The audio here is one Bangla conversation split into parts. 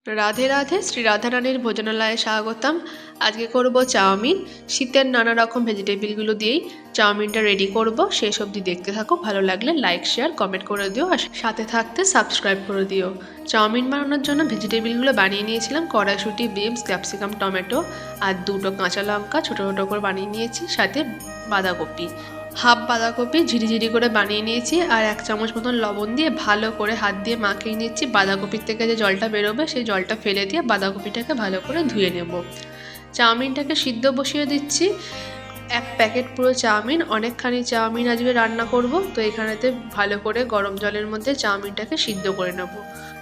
রাধে রাধে, শ্রী রাধারানীর ভোজনালয়ে স্বাগতম। আজকে করব চাউমিন। শীতের নানা রকম ভেজিটেবিলগুলো দিয়েই চাউমিনটা রেডি করব। শেষ অবধি দেখতে থাকো, ভালো লাগলে লাইক শেয়ার কমেন্ট করে দিও আর সাথে থাকতে সাবস্ক্রাইব করে দিও। চাউমিন বানানোর জন্য ভেজিটেবিলগুলো বানিয়ে নিয়েছিলাম। কড়াইশুঁটি, বিনস, ক্যাপসিকাম, টমেটো আর দুটো কাঁচা লঙ্কা ছোটো ছোটো করে বানিয়ে নিয়েছি, সাথে বাঁধাকপি। হাফ বাঁধাকপি ঝিরিঝিরি করে বানিয়ে নিয়েছি আর 1 চামচ মতন লবণ দিয়ে ভালো করে হাত দিয়ে মাখিয়ে নিচ্ছি। বাঁধাকপির থেকে যে জলটা বেরোবে সেই জলটা ফেলে দিয়ে বাঁধাকপিটাকে ভালো করে ধুয়ে নেব। চাউমিনটাকে সিদ্ধ বসিয়ে দিচ্ছি। 1 প্যাকেট পুরো চাউমিন, অনেকখানি চাউমিন আজকে রান্না করব, তো এখানেতে ভালো করে গরম জলের মধ্যে চাউমিনটাকে সিদ্ধ করে নেব।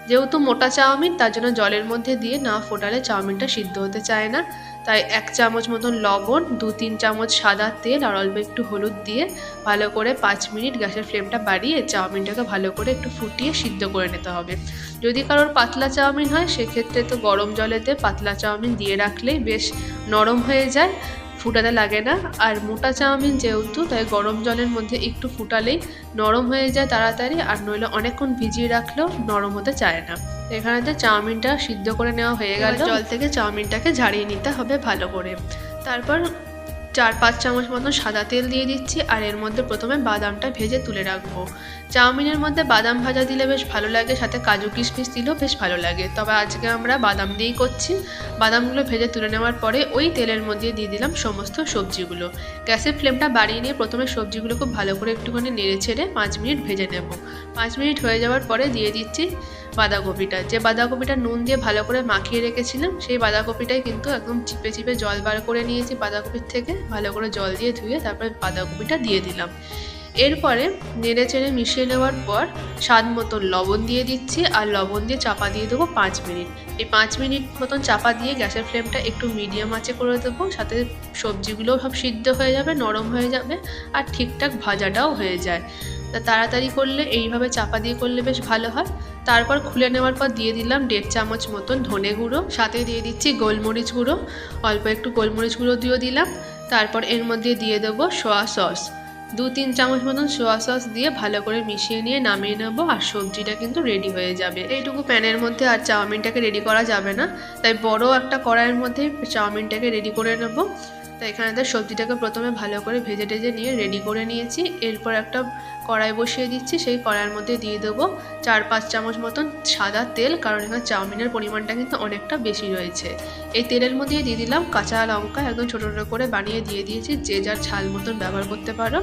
যেহেতু মোটা চাউমিন, তার জন্য জলের মধ্যে দিয়ে না ফোটালে চাউমিনটা সিদ্ধ হতে চায় না। তাই 1 চামচ মতন লবণ, 2-3 চামচ সাদা তেল আর অল্প একটু হলুদ দিয়ে ভালো করে 5 মিনিট গ্যাসের ফ্লেমটা বাড়িয়ে চাউমিনটাকে ভালো করে একটু ফুটিয়ে সিদ্ধ করে নিতে হবে। যদি কারোর পাতলা চাউমিন হয় সেক্ষেত্রে তো গরম জলেতে পাতলা চাউমিন দিয়ে রাখলেই বেশ নরম হয়ে যায়, ফুটাতে লাগে না। আর মোটা চাউমিন যেহেতু, তাই গরম জলের মধ্যে একটু ফুটালেই নরম হয়ে যায় তাড়াতাড়ি, আর নইলে অনেকক্ষণ ভিজিয়ে রাখলেও নরম হতে চায় না। এখানেতে চাউমিনটা সিদ্ধ করে নেওয়া হয়ে গেল। জল থেকে চাউমিনটাকে ঝাড়িয়ে নিতে হবে ভালো করে। তারপর 4-5 চামচ মতন সাদা তেল দিয়ে দিচ্ছি আর এর মধ্যে প্রথমে বাদামটা ভেজে তুলে রাখবো। চাউমিনের মধ্যে বাদাম ভাজা দিলে বেশ ভালো লাগে, সাথে কাজু কিশমিশ দিলেও বেশ ভালো লাগে, তবে আজকে আমরা বাদাম দিয়েই করছি। বাদামগুলো ভেজে তুলে নেওয়ার পরে ওই তেলের মধ্যে দিয়ে দিলাম সমস্ত সবজিগুলো। গ্যাসের ফ্লেমটা বাড়িয়ে নিয়ে প্রথমে সবজিগুলো খুব ভালো করে একটুখানি নেড়ে ছেড়ে 5 মিনিট ভেজে নেব। 5 মিনিট হয়ে যাওয়ার পরে দিয়ে দিচ্ছি বাঁধাকপিটা। যে বাঁধাকপিটা নুন দিয়ে ভালো করে মাখিয়ে রেখেছিলাম, সেই বাঁধাকপিটাই কিন্তু একদম চিপে চিপে জল বার করে নিয়েছি বাঁধাকপির থেকে, ভালো করে জল দিয়ে ধুয়ে তারপরে বাঁধাকপিটা দিয়ে দিলাম। এরপরে নেড়ে চেড়ে মিশিয়ে নেওয়ার পর স্বাদ মতো লবণ দিয়ে দিচ্ছি আর লবণ দিয়ে চাপা দিয়ে দেবো 5 মিনিট। এই 5 মিনিট মতন চাপা দিয়ে গ্যাসের ফ্লেমটা একটু মিডিয়াম আঁচে করে দেবো, সাথে সবজিগুলোও সব সিদ্ধ হয়ে যাবে, নরম হয়ে যাবে আর ঠিকঠাক ভাজাটাও হয়ে যায়। তা তাড়াতাড়ি করলে এইভাবে চাপা দিয়ে করলে বেশ ভালো হয়। তারপর খুলে নেওয়ার পর দিয়ে দিলাম 1.5 চামচ মতন ধনে গুঁড়ো, সাথে দিয়ে দিচ্ছি গোলমরিচ গুঁড়ো, অল্প একটু গোলমরিচ গুঁড়ো দিয়ে দিলাম। তারপর এর মধ্যে দিয়ে দেবো সোয়া সস, 2-3 চামচ মতন সোয়া সস দিয়ে ভালো করে মিশিয়ে নিয়ে নামিয়ে নেবো আর সবজিটা কিন্তু রেডি হয়ে যাবে। এইটুকু প্যানের মধ্যে আর চাউমিনটাকে রেডি করা যাবে না, তাই বড় একটা কড়াইয়ের মধ্যে চাউমিনটাকে রেডি করে নেবো। তো এখানেতে সবজিটাকে প্রথমে ভালো করে ভেজে টেজে নিয়ে রেডি করে নিয়েছি। এরপর একটা কড়াই বসিয়ে দিচ্ছি, সেই কড়াইয়ের মধ্যে দিয়ে দেবো 4-5 চামচ মতন সাদা তেল, কারণ এখানে চাউমিনের পরিমাণটা কিন্তু অনেকটা বেশি রয়েছে। এই তেলের মধ্যে দিয়ে দিলাম কাঁচা লঙ্কা, একদম ছোটো ছোটো করে বানিয়ে দিয়ে দিয়েছি, যে যার ঝাল মতন ব্যবহার করতে পারো।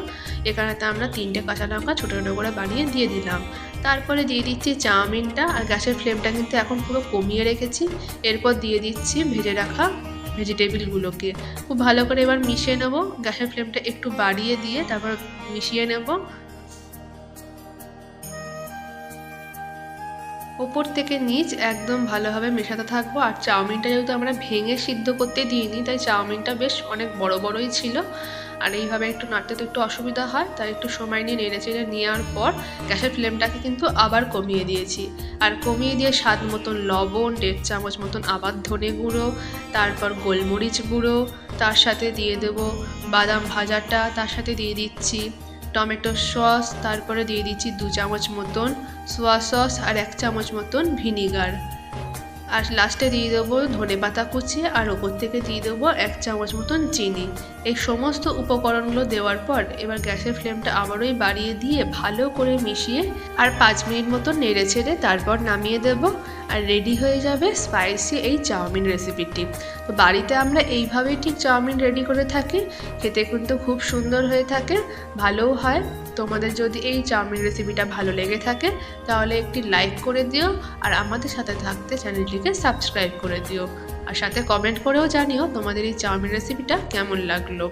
এখানেতে আমরা 3টে কাঁচা লঙ্কা ছোটো ছোটো করে বানিয়ে দিয়ে দিলাম। তারপরে দিয়ে দিচ্ছি চাউমিনটা, আর গ্যাসের ফ্লেমটা কিন্তু এখন পুরো কমিয়ে রেখেছি। এরপর দিয়ে দিচ্ছি ভেজে রাখা ভেজিটেবিলগুলোকে খুব ভালো করে এবার মিশিয়ে নেব। গ্যাসের ফ্লেমটা একটু বাড়িয়ে দিয়ে তারপর মিশিয়ে নেব। ওপর থেকে নিচ একদম ভালোভাবে মেশাতে থাকবো। আর চাউমিনটা যেহেতু আমরা ভেঙে সিদ্ধ করতে দিইনি, তাই চাউমিনটা বেশ অনেক বড় বড়ই ছিল, আর এইভাবে একটু নাড়তে তো একটু অসুবিধা হয়, তাই একটু সময় নিয়ে নেড়ে চেড়ে নেওয়ার পর গ্যাসের ফ্লেমটাকে কিন্তু আবার কমিয়ে দিয়েছি। আর কমিয়ে দিয়ে স্বাদ মতন লবণ, 1.5 চামচ মতন আবার ধনে গুঁড়ো, তারপর গোলমরিচ গুঁড়ো, তার সাথে দিয়ে দেবো বাদাম ভাজাটা, তার সাথে দিয়ে দিচ্ছি টমেটো সস, তারপরে দিয়ে দিচ্ছি 2 চামচ মতন সোয়া সস আর 1 চামচ মতন ভিনিগার, আর লাস্টে দিয়ে দেবো ধনেপাতা কুচি, আর ওপর থেকে দিয়ে দেবো 1 চামচ মতন চিনি। এই সমস্ত উপকরণগুলো দেওয়ার পর এবার গ্যাসের ফ্লেমটা আবারই বাড়িয়ে দিয়ে ভালো করে মিশিয়ে আর 5 মিনিট মতন নেড়ে ছেড়ে তারপর নামিয়ে দেব, আর রেডি হয়ে যাবে স্পাইসি এই চাউমিন রেসিপিটি। তো বাড়িতে আমরা এইভাবেই ঠিক চাউমিন রেডি করে থাকি, খেতে কিন্তু খুব সুন্দর হয়ে থাকে, ভালোও হয়। তোমাদের যদি এই চাউমিন রেসিপিটা ভালো লেগে থাকে তাহলে একটি লাইক করে দিও, আর আমাদের সাথে থাকতে চ্যানেলটিকে সাবস্ক্রাইব করে দিও, আর সাথে কমেন্ট করেও জানিও তোমাদের এই চাউমিন রেসিপিটা কেমন লাগলো।